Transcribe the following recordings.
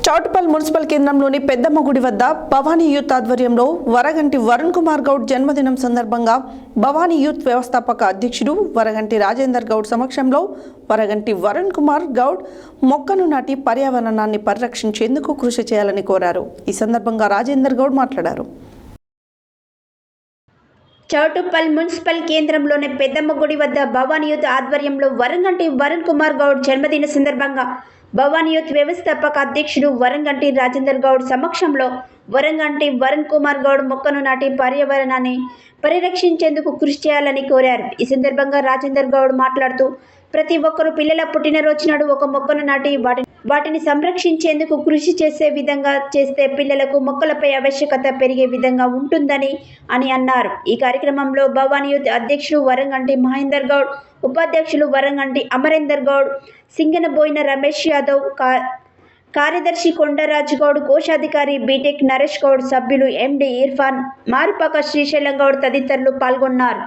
Choutuppal municipal కేంద్రంలోని పెద్దమ్మ గుడి వద్ద భవానీ యూత్ ఆధ్వర్యంలో వరగంటి వరుణ్ కుమార్ గౌడ్ జన్మదినం సందర్భంగా భవానీ యూత్ వ్యవస్థాపక అధ్యక్షుడు వరగంటి రాజేందర్ గౌడ్ సమక్షంలో వరగంటి వరుణ్ కుమార్ గౌడ్ మొక్కను నాటి పర్యావరణాన్ని పరిరక్షించేందుకు కృషి చేయాలని కోరారు. ఈ సందర్భంగా రాజేందర్ గౌడ్ మాట్లాడారు. చౌటుప్పల్ మున్సిపల్ కేంద్రంలోని పెద్దమ్మ గుడి వద్ద భవానీ యూత్ ఆధ్వర్యంలో వరగంటి వరుణ్ కుమార్ గౌడ్ జన్మదిన సందర్భంగా భవానీ యూత్ వ్యవస్థాపక అధ్యక్షుడు వరగంటి రాజేందర్ గౌడ్ సమక్షంలో వరగంటి వరుణ్ కుమార్ గౌడ్ మొక్కను నాటి పర్యావరణాన్ని పరిరక్షించేందుకు కృషి చేయాలని కోరారు. ఈ సందర్భంగా రాజేందర్ గౌడ్ మాట్లాడుతూ ప్రతి ఒక్కరూ పిల్లల పుట్టినరోజు నాడు ఒక మొక్కను నాటి వాటిని సంరక్షించేందుకు కృషి చేసే విధంగా చేస్తే పిల్లలకు మొక్కలపై ఆవశ్యకత పెరిగే విధంగా ఉంటుందని అన్నారు. ఈ కార్యక్రమంలో భవానీ యూత్ అధ్యక్షుడు వరగంటి మహేందర్ గౌడ్, ఉపాధ్యక్షులు వరగంటి అమరేందర్ గౌడ్, సింగనబోయిన రమేష్ యాదవ్, కార్యదర్శి కొండరాజు గౌడ్, కోశాధికారి బీటెక్ నరేష్ గౌడ్, సభ్యులు ఎండి ఇర్ఫాన్, మారుపాక శ్రీశైలం గౌడ్ తదితరులు పాల్గొన్నారు.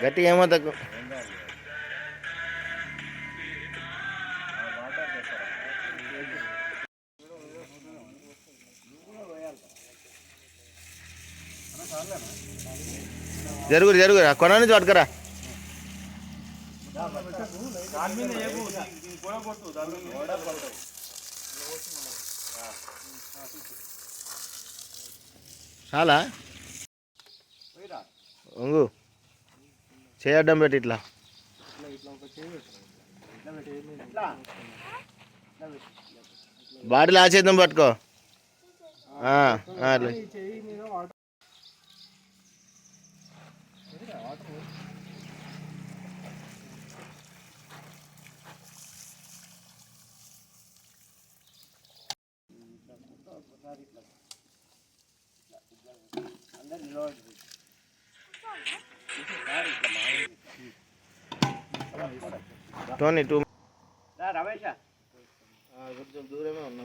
గట్టి ఏమో తక్కువ జరుగురు జరుగురు కొన నుంచి పట్టుకరా. చాలా ఒంగు చేయడం పెట్టి ఇట్లా బాడీలో ఆచేద్దాం పట్టుకో. టోనీ టూ రమేష్ కొంచెం దూరమే ఉన్నా.